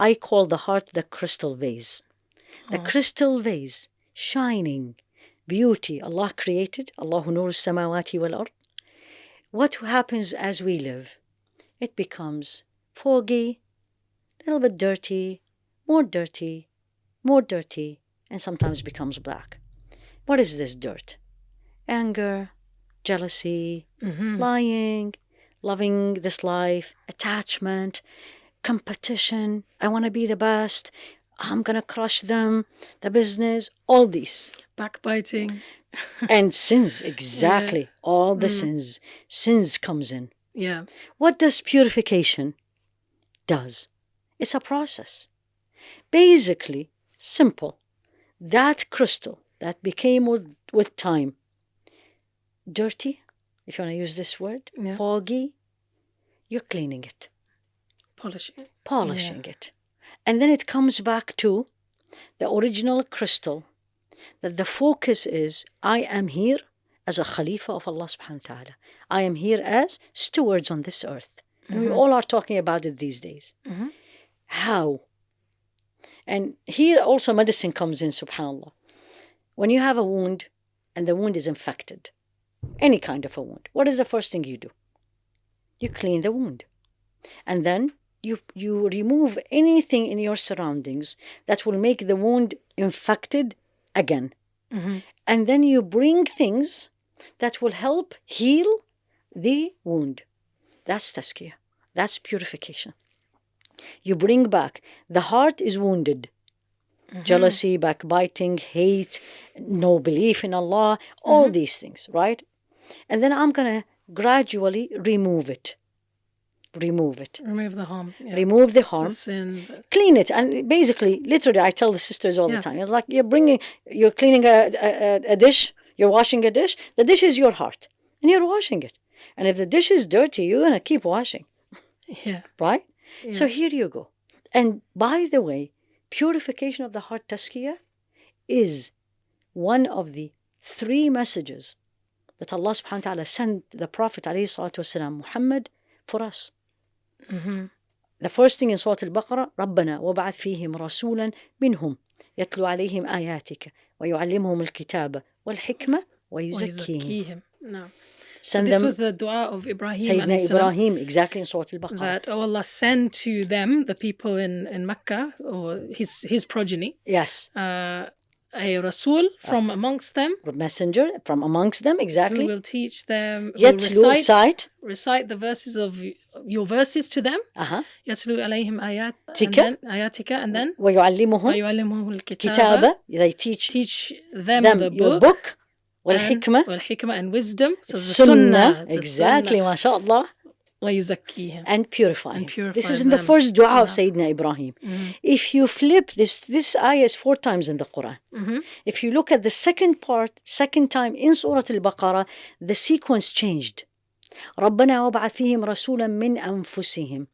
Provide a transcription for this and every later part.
I call the heart the crystal vase. The crystal vase, shining, beauty Allah created. Allahu nuru samawati wal ard. What happens as we live? It becomes foggy, a little bit dirty, more dirty, more dirty, and sometimes becomes black. What is this dirt? Anger, jealousy, lying, loving this life, attachment, competition. I want to be the best. I'm going to crush them, the business, all these. Backbiting. And sins, exactly. All the sins. Sins comes in. Yeah. What does purification does? It's a process. Basically, simple. That crystal that became with time dirty, if you want to use this word, foggy, you're cleaning it. Polishing it. And then it comes back to the original crystal, that the focus is, I am here as a Khalifa of Allah subhanahu wa ta'ala. I am here as stewards on this earth. And we all are talking about it these days. How? And here also medicine comes in, subhanAllah. When you have a wound and the wound is infected, any kind of a wound, what is the first thing you do? You clean the wound. And then you remove anything in your surroundings that will make the wound infected again. And then you bring things that will help heal the wound. That's tazkiyah. That's purification. You bring back. The heart is wounded. Jealousy, backbiting, hate, no belief in Allah, all these things, right? And then I'm going to gradually remove it. Remove the harm. Yeah. Remove the harm. The sin. Clean it. And basically, literally, I tell the sisters all the time, it's like you're cleaning a dish, you're washing a dish. The dish is your heart. And you're washing it. And if the dish is dirty, you're going to keep washing. Yeah. Right? Yeah. So here you go. And by the way, purification of the heart, tazkiyah, is one of the 3 messages that Allah subhanahu wa ta'ala sent the Prophet ﷺ, Muhammad, for us. The first thing in Surah Al-Baqarah, رَبَّنَا وَبَعَثْ فِيهِمْ رَسُولًا مِنْهُمْ يَتْلُو عَلَيْهِمْ آيَاتِكَ وَيُعَلِّمُهُمُ الْكِتَابَ وَالْحِكْمَةَ وَيُزَكِّيهِمْ. No. So this was the dua of Ibrahim. Sayyidina Ibrahim, exactly in Surah Al-Baqarah. That, oh Allah, send to them, the people in Mecca, or his progeny. Yes. A Rasul from amongst them. A messenger from amongst them, exactly. Who will teach them, recite the verses of your verses to them. يَتْلُو عَلَيْهِمْ آيَاتِكَ and then وَيُعَلِّمُهُمُ الْكِتَابَ. They teach them the book. والحكمة and wisdom. So the Sunnah. Exactly, mashallah. وَيُزَكِّيهِمْ. And purify him. This is in the first dua of Sayyidina Ibrahim. If you flip this ayah is 4 times in the Quran. If you look at the second time in Surah Al-Baqarah, the sequence changed. رَبَّنَا وَبَعَثْ فِيهِمْ رَسُولًا مِنْ أَنفُسِهِمْ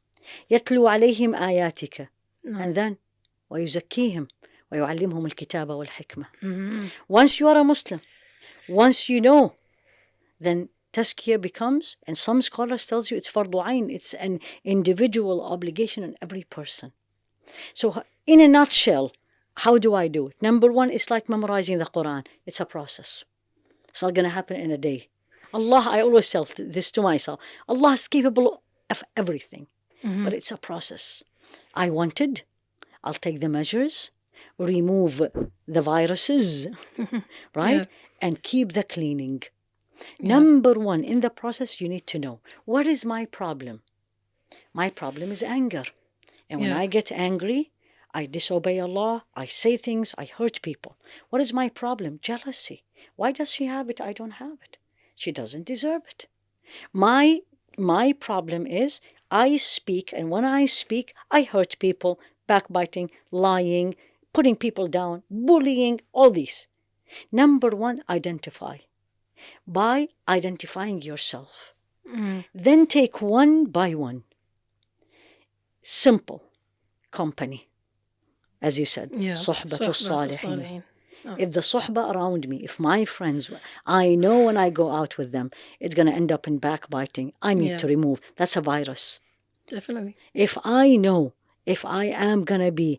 يَتْلُو عَلَيْهِمْ آيَاتِكَ. And then وَيُزَكِّيهِمْ وَيُعَلِّمْهُمُ الْكِتَابَ وَالْحِكْمَةَ. Once you are a Muslim, once you know, then tazkiyah becomes, and some scholars tells you it's fardu ayn, it's an individual obligation on every person. So in a nutshell, how do I do it? Number 1, it's like memorizing the Quran. It's a process. It's not going to happen in a day. Allah, I always tell this to myself, Allah is capable of everything, but it's a process. I wanted, I'll take the measures, remove the viruses, right? Yeah. And keep the cleaning. Number 1, in the process, you need to know, what is my problem? My problem is anger. And when I get angry, I disobey Allah, I say things, I hurt people. What is my problem? Jealousy. Why does she have it? I don't have it. She doesn't deserve it. My problem is I speak, and when I speak, I hurt people, backbiting, lying, putting people down, bullying, all these. Number 1, identify. By identifying yourself. Then take one by one. Simple. Company. As you said, Suhbatul Salihin. If the suhbah around me, if my friends, I know when I go out with them, it's going to end up in backbiting. I need to remove. That's a virus. Definitely. If I know if I am going to be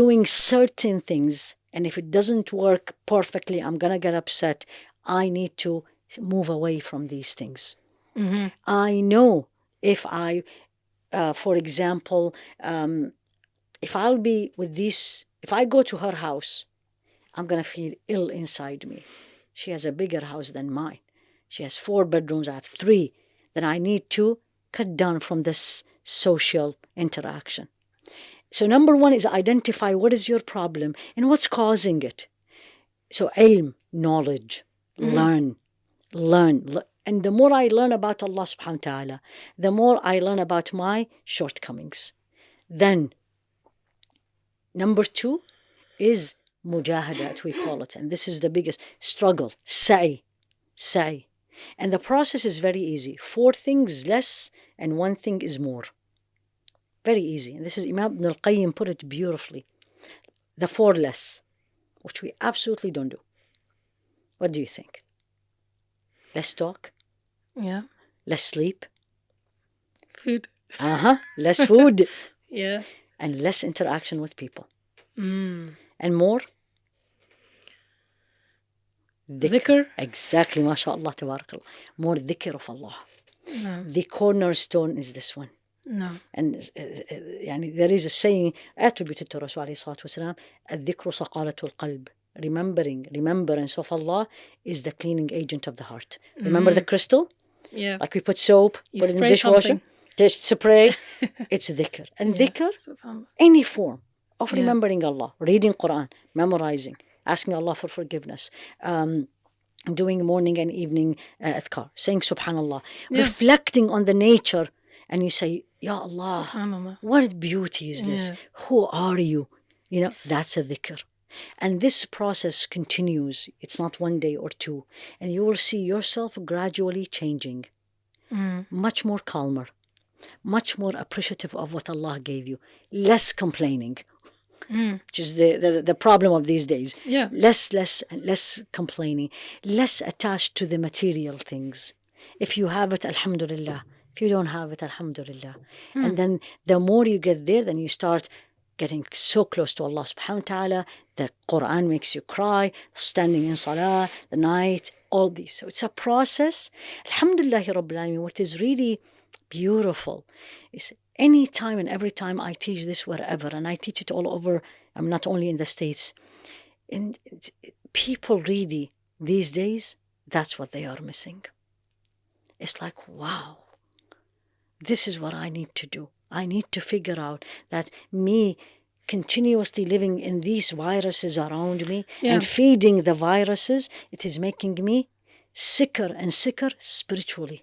doing certain things, and if it doesn't work perfectly, I'm going to get upset. I need to move away from these things. Mm-hmm. I know if I, for example, if I'll be with this, if I go to her house, I'm going to feel ill inside me. She has a bigger house than mine. She has 4 bedrooms, I have 3. Then I need to cut down from this social interaction. So number 1 is identify what is your problem and what's causing it. So ilm, knowledge, learn. And the more I learn about Allah subhanahu wa ta'ala, the more I learn about my shortcomings. Then, number 2 is mujahadat, we call it. And this is the biggest struggle, sa'i. And the process is very easy. 4 things less and 1 thing is more. Very easy. And this is Imam Ibn al-Qayyim put it beautifully. The 4 less, which we absolutely don't do. What do you think? Less talk? Yeah. Less sleep? Food. Less food. Yeah. And less interaction with people. Mm. And more? Dhikr. Exactly, mashallah, tabarakallah. More dhikr of Allah. No. The cornerstone is this one. No. And there is a saying attributed to Rasul alayhi salatu wasalam, الذكر صقالة القلب. Remembrance of Allah is the cleaning agent of the heart. Remember the crystal? Yeah. Like we put soap, put it in the dishwasher, spray. It's dhikr. And dhikr, any form of remembering Allah, reading Quran, memorizing, asking Allah for forgiveness, doing morning and evening adhkar, saying subhanallah, reflecting on the nature, and you say, Ya Allah, what beauty is this? Who are you? That's a dhikr. And this process continues. It's not 1 day or 2. And you will see yourself gradually changing. Much more calmer. Much more appreciative of what Allah gave you. Less complaining. Which is the problem of these days. Yeah. Less complaining. Less attached to the material things. If you have it, alhamdulillah. If you don't have it, alhamdulillah. And then the more you get there, then you start getting so close to Allah subhanahu wa ta'ala. The Quran makes you cry, standing in salah, the night, all these. So it's a process. Alhamdulillahi Rabbil Alameen. What is really beautiful is any time and every time I teach this wherever, and I teach it all over, I'm not only in the States, and people really, these days, that's what they are missing. It's like, wow, this is what I need to do. I need to figure out that me continuously living in these viruses around me and feeding the viruses, it is making me sicker and sicker spiritually.